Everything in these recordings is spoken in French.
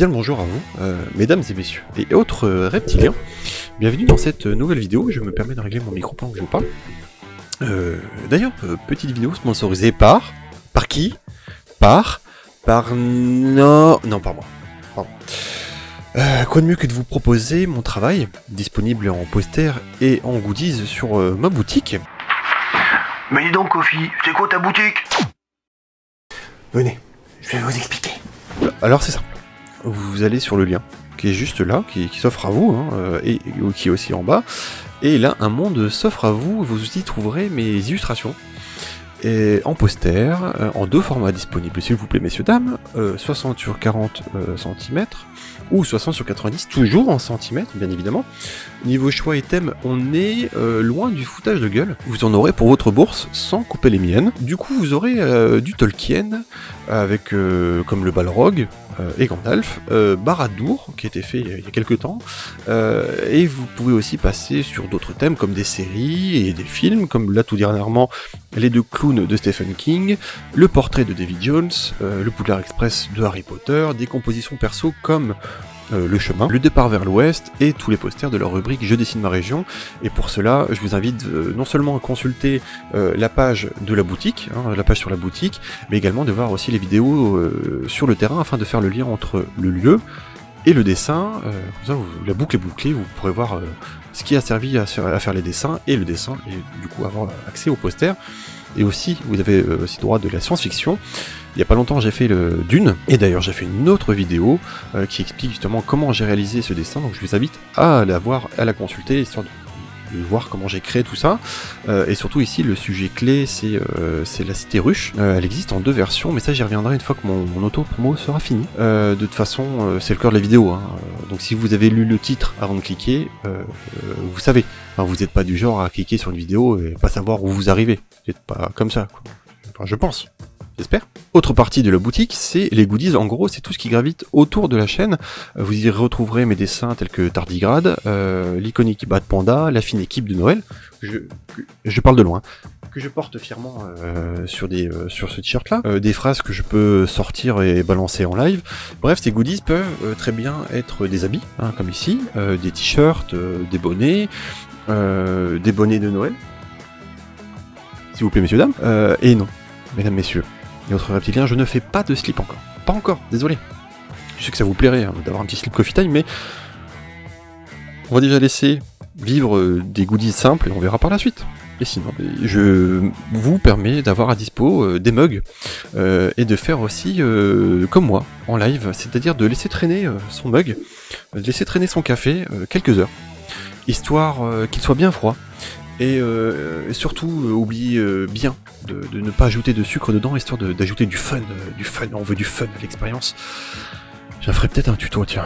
Bien le bonjour à vous, mesdames et messieurs, et autres reptiliens. Bienvenue dans cette nouvelle vidéo. Je me permets de régler mon micro pendant que je vous parle. D'ailleurs, petite vidéo sponsorisée par... Par qui? Par... Non, par moi. Pardon. Quoi de mieux que de vous proposer mon travail, disponible en poster et en goodies sur ma boutique. Mais dis donc, Kofi, c'est quoi ta boutique? Venez, je vais vous expliquer. Alors c'est simple. Vous allez sur le lien qui est juste là, qui s'offre à vous, hein, et qui est aussi en bas. Et là, un monde s'offre à vous. Vous y trouverez mes illustrations. Et en poster, en deux formats disponibles, s'il vous plaît, messieurs, dames, 60 sur 40 cm, ou 60 sur 90, toujours en centimètres, bien évidemment. Niveau choix et thème, on est loin du foutage de gueule. Vous en aurez pour votre bourse, sans couper les miennes. Du coup, vous aurez du Tolkien, avec comme le Balrog, et Gandalf, Barad-dûr, qui a été fait il y a quelques temps, et vous pouvez aussi passer sur d'autres thèmes, comme des séries et des films, comme là tout dernièrement, les deux clowns de Stephen King, le portrait de David Jones, le Poudlard Express de Harry Potter, des compositions perso comme le chemin, le départ vers l'ouest et tous les posters de leur rubrique Je dessine ma région. Et pour cela, je vous invite non seulement à consulter la page de la boutique, hein, la page sur la boutique, mais également de voir aussi les vidéos sur le terrain afin de faire le lien entre le lieu et le dessin. Comme ça, la boucle est bouclée, vous pourrez voir ce qui a servi à faire les dessins et le dessin, et du coup avoir accès aux posters. Et aussi, vous avez aussi droit de la science-fiction. Il n'y a pas longtemps, j'ai fait le Dune, et d'ailleurs j'ai fait une autre vidéo qui explique justement comment j'ai réalisé ce dessin, donc je vous invite à la voir, à la consulter, histoire de voir comment j'ai créé tout ça. Et surtout ici, le sujet clé, c'est la cité ruche. Elle existe en deux versions, mais ça j'y reviendrai une fois que mon auto-promo sera fini. De toute façon, c'est le cœur de la vidéo, hein. Donc si vous avez lu le titre avant de cliquer, vous savez. Enfin, vous n'êtes pas du genre à cliquer sur une vidéo et pas savoir où vous arrivez. Vous n'êtes pas comme ça, quoi. Enfin, je pense. J'espère. Autre partie de la boutique, c'est les goodies. En gros, c'est tout ce qui gravite autour de la chaîne. Vous y retrouverez mes dessins tels que Tardigrade, l'iconique Bad Panda, la fine équipe de Noël. Je parle de loin. Que je porte fièrement sur ce t-shirt là. Des phrases que je peux sortir et balancer en live. Bref, ces goodies peuvent très bien être des habits, hein, comme ici, des t-shirts, des bonnets de Noël. S'il vous plaît, messieurs, dames. Et non, mesdames, messieurs, et autres reptiliens, je ne fais pas de slip encore. Pas encore, désolé. Je sais que ça vous plairait hein, d'avoir un petit slip Coffee Time, mais on va déjà laisser vivre des goodies simples et on verra par la suite. Et sinon, je vous permets d'avoir à dispo des mugs et de faire aussi comme moi en live, c'est-à-dire de laisser traîner son mug, de laisser traîner son café quelques heures, histoire qu'il soit bien froid. Et surtout, oubliez bien de ne pas ajouter de sucre dedans, histoire d'ajouter du fun, on veut du fun à l'expérience. J'en ferai peut-être un tuto, tiens.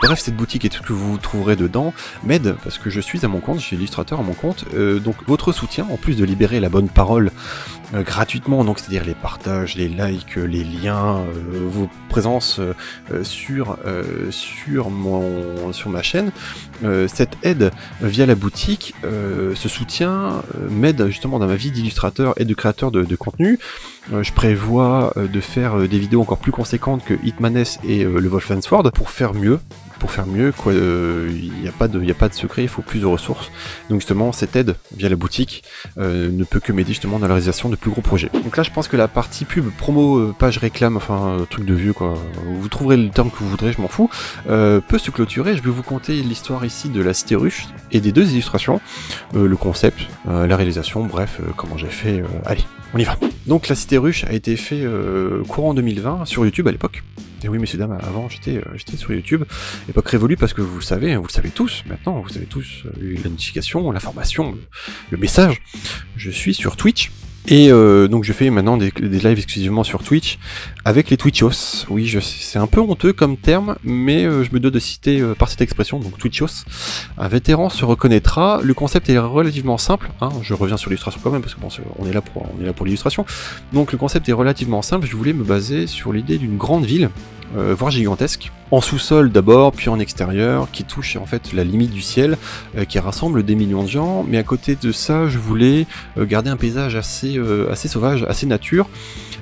Bref, cette boutique et tout ce que vous trouverez dedans m'aide, parce que je suis à mon compte, je suis illustrateur à mon compte, donc votre soutien, en plus de libérer la bonne parole gratuitement, donc c'est-à-dire les partages, les likes, les liens, vos présences sur ma chaîne, cette aide via la boutique, ce soutien m'aide justement dans ma vie d'illustrateur et de créateur de contenu. Je prévois de faire des vidéos encore plus conséquentes que Hitmaness et le Wolfensword pour faire mieux. Quoi, il n'y a pas de secret, il faut plus de ressources. Donc justement, cette aide via la boutique ne peut que m'aider justement dans la réalisation de plus gros projets. Donc là, je pense que la partie pub, promo, page réclame, enfin truc de vieux quoi, vous trouverez le terme que vous voudrez, je m'en fous, peut se clôturer. Je vais vous conter l'histoire ici de la cité ruche et des deux illustrations, le concept, la réalisation, bref, comment j'ai fait. Allez, on y va. Donc la cité ruche a été fait courant 2020 sur YouTube à l'époque. Et oui, messieurs, dames, avant j'étais sur YouTube, époque révolue parce que vous le savez tous, maintenant, vous avez tous eu la notification, l'information, le message. Je suis sur Twitch, et donc je fais maintenant des lives exclusivement sur Twitch, avec les Twitchos. Oui, c'est un peu honteux comme terme, mais je me dois de citer par cette expression, donc Twitchos. Un vétéran se reconnaîtra, le concept est relativement simple, hein, je reviens sur l'illustration quand même, parce que bon, on est là pour l'illustration. Donc le concept est relativement simple, je voulais me baser sur l'idée d'une grande ville, voire gigantesque, en sous-sol d'abord, puis en extérieur, qui touche en fait la limite du ciel, qui rassemble des millions de gens, mais à côté de ça, je voulais garder un paysage assez assez sauvage, assez nature,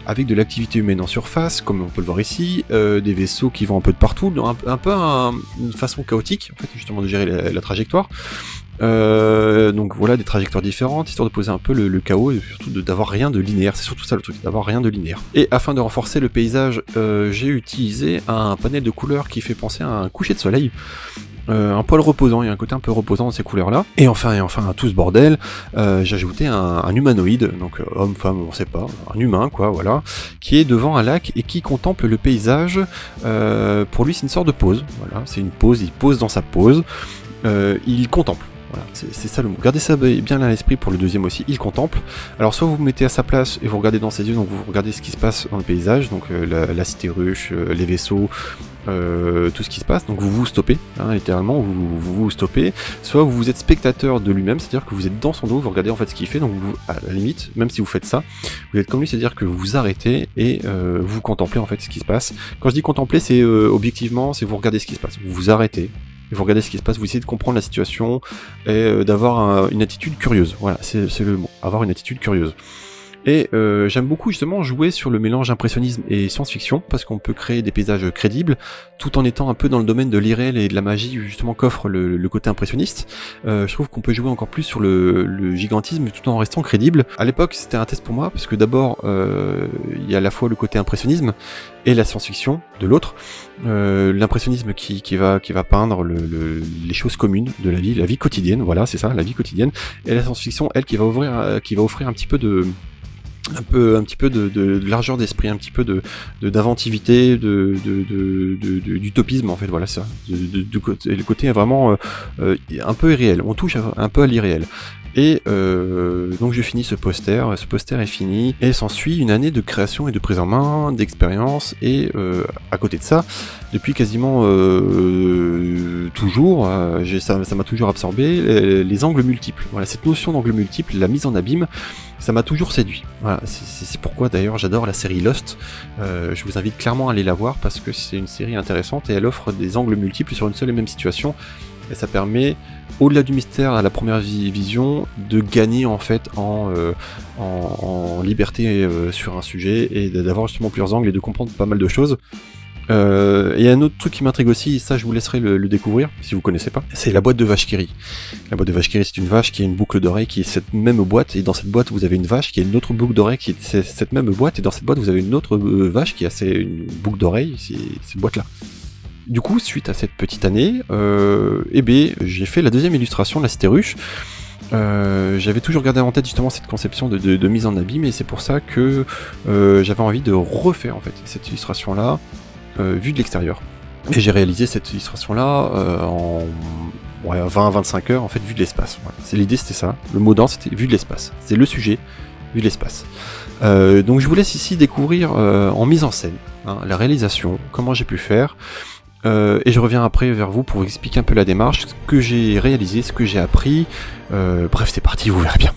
avec de l'activité humaine en surface, comme on peut le voir ici, des vaisseaux qui vont un peu de partout, un peu une façon chaotique, en fait, justement, de gérer la trajectoire. Donc voilà, des trajectoires différentes, histoire de poser un peu le chaos et surtout d'avoir rien de linéaire, c'est surtout ça le truc, d'avoir rien de linéaire. Et afin de renforcer le paysage, j'ai utilisé un panel de couleurs qui fait penser à un coucher de soleil. Un poil reposant, il y a un côté un peu reposant dans ces couleurs-là. Et enfin, à tout ce bordel, j'ai ajouté un humanoïde, donc homme, femme, on sait pas, un humain, quoi, voilà, qui est devant un lac et qui contemple le paysage. Pour lui, c'est une sorte de pause, voilà, c'est une pause, il pose dans sa pose, il contemple. Voilà, c'est ça le mot. Gardez ça bien à l'esprit pour le deuxième aussi, il contemple. Alors soit vous vous mettez à sa place et vous regardez dans ses yeux, donc vous regardez ce qui se passe dans le paysage, donc la cité ruche, les vaisseaux, tout ce qui se passe, donc vous vous stoppez, hein, littéralement, vous stoppez, soit vous êtes spectateur de lui-même, c'est-à-dire que vous êtes dans son dos, vous regardez en fait ce qu'il fait, donc vous, à la limite, même si vous faites ça, vous êtes comme lui, c'est-à-dire que vous vous arrêtez et vous contemplez en fait ce qui se passe. Quand je dis contempler, c'est objectivement, c'est vous regardez ce qui se passe, vous vous arrêtez, et vous regardez ce qui se passe, vous essayez de comprendre la situation et d'avoir une attitude curieuse, voilà, c'est le mot, avoir une attitude curieuse. Et j'aime beaucoup justement jouer sur le mélange impressionnisme et science-fiction, parce qu'on peut créer des paysages crédibles, tout en étant un peu dans le domaine de l'irréel et de la magie, justement qu'offre le côté impressionniste. Je trouve qu'on peut jouer encore plus sur le gigantisme tout en restant crédible. À l'époque, c'était un test pour moi, parce que d'abord, il y a à la fois le côté impressionnisme et la science-fiction de l'autre. L'impressionnisme qui va peindre les choses communes de la vie quotidienne, voilà, c'est ça, la vie quotidienne, et la science-fiction, elle, qui va offrir un petit peu de largeur d'esprit, un petit peu d'inventivité, d'utopisme en fait, voilà ça. Le côté vraiment un peu irréel, on touche un peu à l'irréel. Et donc je finis ce poster est fini, et s'ensuit une année de création et de prise en main, d'expérience, et à côté de ça, depuis quasiment toujours, ça m'a toujours absorbé, les angles multiples. Voilà, cette notion d'angle multiple, la mise en abîme, ça m'a toujours séduit. Voilà, c'est pourquoi d'ailleurs j'adore la série Lost. Je vous invite clairement à aller la voir parce que c'est une série intéressante et elle offre des angles multiples sur une seule et même situation. Et ça permet, au-delà du mystère à la première vision, de gagner en fait en liberté sur un sujet et d'avoir justement plusieurs angles et de comprendre pas mal de choses. Et un autre truc qui m'intrigue aussi, ça je vous laisserai le découvrir si vous connaissez pas, c'est la boîte de vache qui rit. La boîte de vache qui rit, c'est une vache qui a une boucle d'oreille qui est cette même boîte, et dans cette boîte vous avez une vache qui a une autre boucle d'oreille qui est cette même boîte, et dans cette boîte vous avez une autre vache qui a une boucle d'oreille, c'est cette boîte là. Du coup, suite à cette petite année, j'ai fait la deuxième illustration de la cité ruche. J'avais toujours gardé en tête justement cette conception de mise en abîme, et c'est pour ça que j'avais envie de refaire en fait cette illustration là vue de l'extérieur. Et j'ai réalisé cette illustration là en 20-25 heures en fait, vue de l'espace. Voilà. L'idée c'était ça, le mot d'ordre c'était vue de l'espace, c'est le sujet, vue de l'espace. Donc je vous laisse ici découvrir en mise en scène, hein, la réalisation, comment j'ai pu faire. Et je reviens après vers vous pour vous expliquer un peu la démarche, ce que j'ai réalisé, ce que j'ai appris. Bref, c'est parti, vous verrez bien.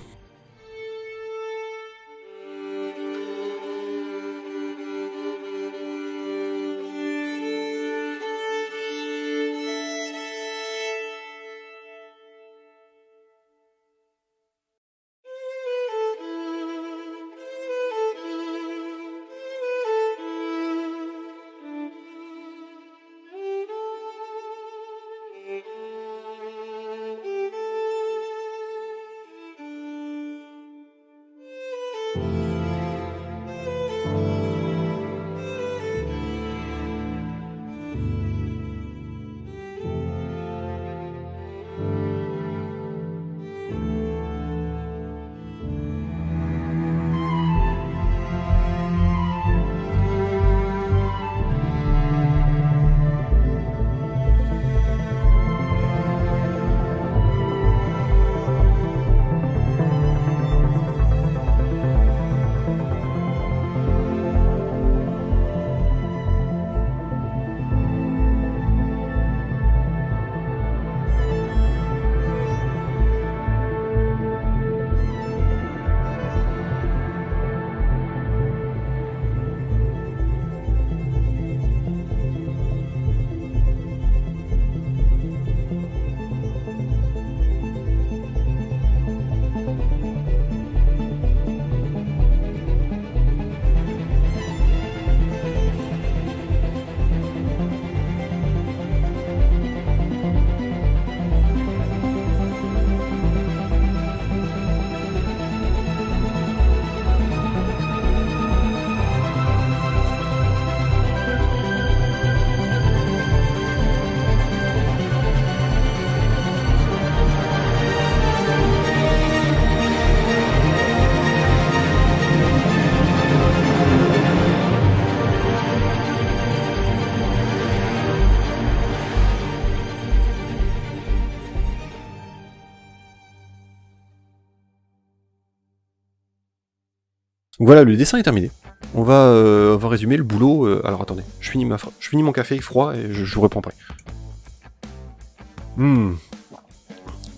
Voilà, le dessin est terminé. On va résumer le boulot. Alors attendez, je finis mon café froid et je vous reprends après.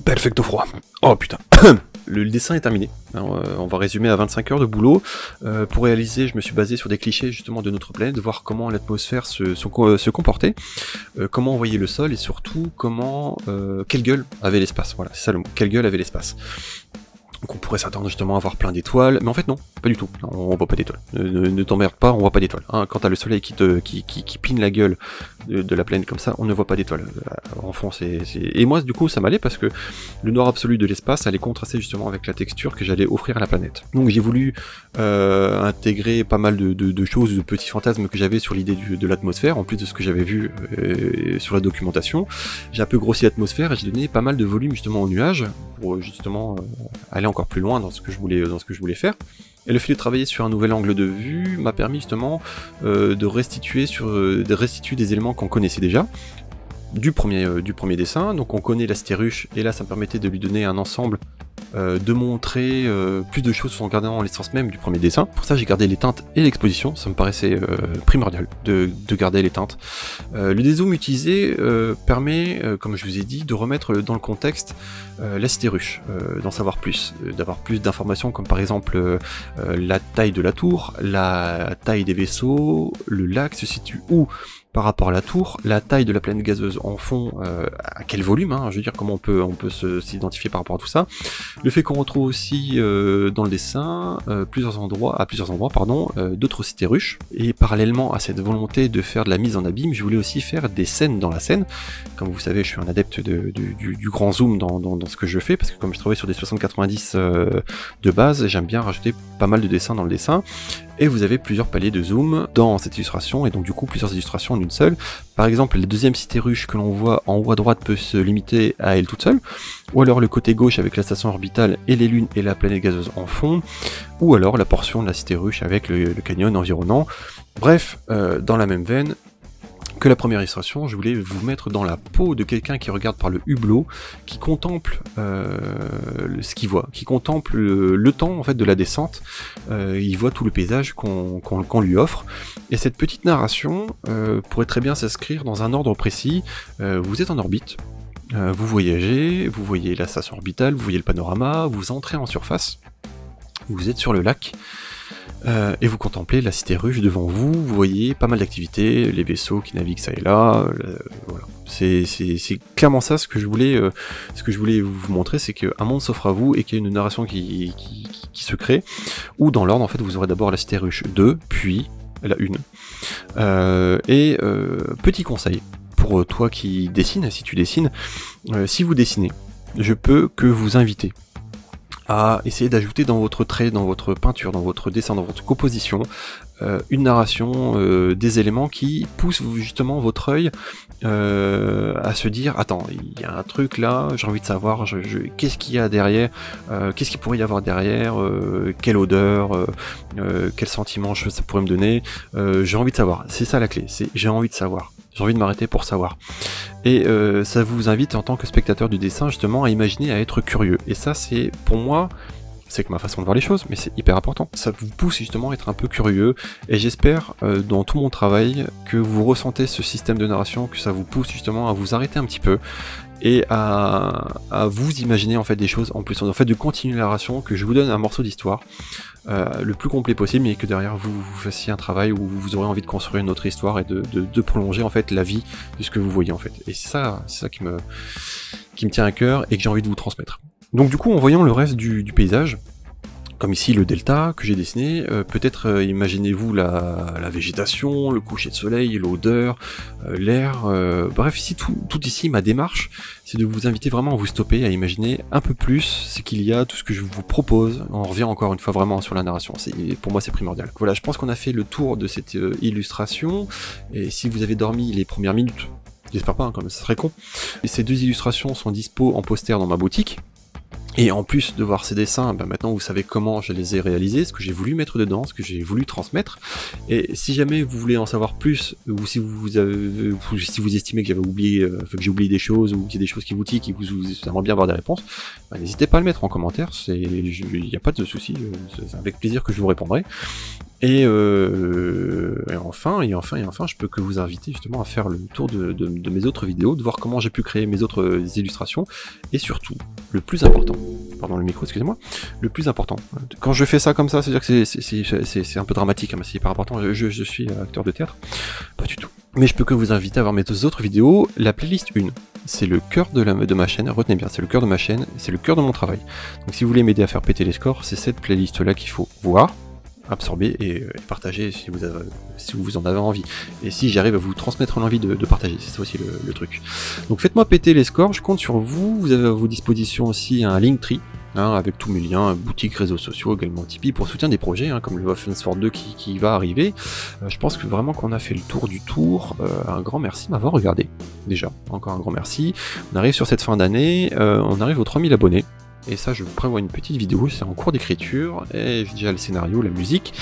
Perfecto froid. Oh putain. Le dessin est terminé. Alors, on va résumer à 25 heures de boulot. Pour réaliser, je me suis basé sur des clichés justement de notre planète, de voir comment l'atmosphère se comportait, comment on voyait le sol et surtout quelle gueule avait l'espace. Voilà, c'est ça le mot. Quelle gueule avait l'espace. Donc on pourrait s'attendre justement à voir plein d'étoiles, mais en fait non, pas du tout. Non, on voit pas d'étoiles. Ne t'emmerde pas, on voit pas d'étoiles. Hein, quand t'as le soleil qui pine la gueule de la planète comme ça, on ne voit pas d'étoiles. En fond, Et moi, du coup, ça m'allait parce que le noir absolu de l'espace allait contraster justement avec la texture que j'allais offrir à la planète. Donc j'ai voulu intégrer pas mal de choses, de petits fantasmes que j'avais sur l'idée de l'atmosphère, en plus de ce que j'avais vu sur la documentation. J'ai un peu grossi l'atmosphère et j'ai donné pas mal de volume justement aux nuages pour justement aller encore plus loin dans ce que je voulais faire. Et le fait de travailler sur un nouvel angle de vue m'a permis justement de restituer des éléments qu'on connaissait déjà du premier dessin. Donc on connaît l'astérruche et là ça me permettait de lui donner un ensemble, de montrer plus de choses en gardant l'essence même du premier dessin. Pour ça j'ai gardé les teintes et l'exposition, ça me paraissait primordial de garder les teintes. Le dézoom utilisé permet, comme je vous ai dit, de remettre dans le contexte l'astérruche, d'en savoir plus, d'avoir plus d'informations comme par exemple la taille de la tour, la taille des vaisseaux, le lac se situe où par rapport à la tour, la taille de la plaine gazeuse en fond, à quel volume, hein, je veux dire comment on peut s'identifier par rapport à tout ça. Le fait qu'on retrouve aussi dans le dessin à plusieurs endroits, d'autres cité-ruches. Et parallèlement à cette volonté de faire de la mise en abîme, je voulais aussi faire des scènes dans la scène. Comme vous savez, je suis un adepte du grand zoom dans ce que je fais, parce que comme je travaille sur des 60-90 de base, j'aime bien rajouter pas mal de dessins dans le dessin. Et vous avez plusieurs paliers de zoom dans cette illustration, et donc du coup plusieurs illustrations en une seule. Par exemple, la deuxième cité-ruche que l'on voit en haut à droite peut se limiter à elle toute seule, ou alors le côté gauche avec la station orbitale et les lunes et la planète gazeuse en fond, ou alors la portion de la cité-ruche avec le canyon environnant. Bref, dans la même veine que la première illustration, je voulais vous mettre dans la peau de quelqu'un qui regarde par le hublot, qui contemple ce qu'il voit, qui contemple le temps en fait de la descente. Il voit tout le paysage qu'on lui offre, et cette petite narration pourrait très bien s'inscrire dans un ordre précis. Vous êtes en orbite, vous voyagez, vous voyez la station orbitale, vous voyez le panorama, vous entrez en surface, vous êtes sur le lac. Et vous contemplez la cité-ruche devant vous, vous voyez pas mal d'activités, les vaisseaux qui naviguent ça et là, voilà. C'est clairement ça ce que je voulais vous montrer, c'est qu'un monde s'offre à vous et qu'il y a une narration qui se crée, où dans l'ordre en fait vous aurez d'abord la cité-ruche 2, puis la 1. Petit conseil, pour toi qui dessines, si tu dessines, si vous dessinez, je peux que vous inviter à essayer d'ajouter dans votre trait, dans votre peinture, dans votre dessin, dans votre composition, une narration, des éléments qui poussent justement votre œil à se dire « Attends, il y a un truc là, j'ai envie de savoir, qu'est-ce qu'il y a derrière, qu'est-ce qu'il pourrait y avoir derrière, quelle odeur, quel sentiment ça pourrait me donner, j'ai envie de savoir. » C'est ça la clé, c'est j'ai envie de savoir. J'ai envie de m'arrêter pour savoir. Et ça vous invite en tant que spectateur du dessin justement à imaginer, à être curieux. Et ça c'est pour moi, c'est que ma façon de voir les choses, mais c'est hyper important. Ça vous pousse justement à être un peu curieux, et j'espère dans tout mon travail que vous ressentez ce système de narration, que ça vous pousse justement à vous arrêter un petit peu, et à vous imaginer en fait des choses en plus, en fait de continuer la narration, que je vous donne un morceau d'histoire, le plus complet possible, mais que derrière vous fassiez un travail où vous aurez envie de construire une autre histoire et de prolonger en fait la vie de ce que vous voyez en fait. Et c'est ça qui me tient à cœur et que j'ai envie de vous transmettre. Donc du coup, en voyant le reste du paysage, comme ici le delta que j'ai dessiné, peut-être imaginez-vous la végétation, le coucher de soleil, l'odeur, l'air, bref ici tout ici ma démarche c'est de vous inviter vraiment à vous stopper, à imaginer un peu plus ce qu'il y a, tout ce que je vous propose. On revient encore une fois vraiment sur la narration, pour moi c'est primordial. Voilà, je pense qu'on a fait le tour de cette illustration, et si vous avez dormi les premières minutes, j'espère pas, hein, quand même ça serait con, et ces deux illustrations sont dispo en poster dans ma boutique. Et en plus de voir ces dessins, bah maintenant vous savez comment je les ai réalisés, ce que j'ai voulu mettre dedans, ce que j'ai voulu transmettre. Et si jamais vous voulez en savoir plus, ou si vous estimez que j'avais oublié, que j'ai oublié des choses, ou qu'il y a des choses qui vous tiquent, et que vous aimeriez bien avoir des réponses, bah, n'hésitez pas à le mettre en commentaire, il n'y a pas de souci, c'est avec plaisir que je vous répondrai. Et enfin, je peux que vous inviter justement à faire le tour de mes autres vidéos, de voir comment j'ai pu créer mes autres illustrations, et surtout, le plus important, pardon le micro, excusez-moi, le plus important, quand je fais ça comme ça, c'est-à-dire que c'est un peu dramatique, hein, mais c'est hyper important, je suis acteur de théâtre, pas du tout. Mais je peux que vous inviter à voir mes deux autres vidéos, la playlist 1, c'est le cœur de ma chaîne, retenez bien, c'est le cœur de ma chaîne, c'est le cœur de mon travail. Donc si vous voulez m'aider à faire péter les scores, c'est cette playlist-là qu'il faut voir, absorber et partager si vous en avez envie. Et si j'arrive à vous transmettre l'envie de partager, c'est ça aussi le truc. Donc faites-moi péter les scores, je compte sur vous. Vous avez à vos dispositions aussi un Linktree, hein, avec tous mes liens, boutique, réseaux sociaux, également Tipeee, pour soutien des projets, hein, comme le Wolfenstein 2 qui va arriver. Je pense que vraiment qu'on a fait le tour du tour. Un grand merci de m'avoir regardé. Déjà, encore un grand merci. On arrive sur cette fin d'année, on arrive aux 3000 abonnés. Et ça, je prévois une petite vidéo, c'est en cours d'écriture, et j'ai déjà le scénario, la musique,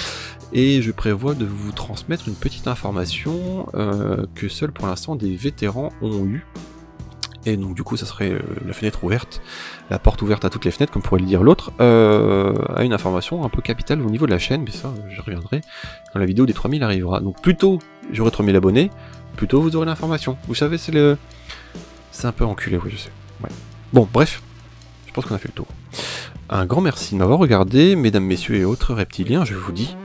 et je prévois de vous transmettre une petite information que seuls pour l'instant des vétérans ont eu. Et donc du coup, ça serait la fenêtre ouverte, la porte ouverte à toutes les fenêtres, comme pourrait le dire l'autre, à une information un peu capitale au niveau de la chaîne, mais ça, je reviendrai quand la vidéo des 3000 arrivera. Donc plus tôt j'aurai 3000 abonnés, plus tôt vous aurez l'information. Vous savez, c'est un peu enculé, oui, je sais. Ouais. Bon, bref. Je pense qu'on a fait le tour. Un grand merci de m'avoir regardé, mesdames, messieurs et autres reptiliens, je vous dis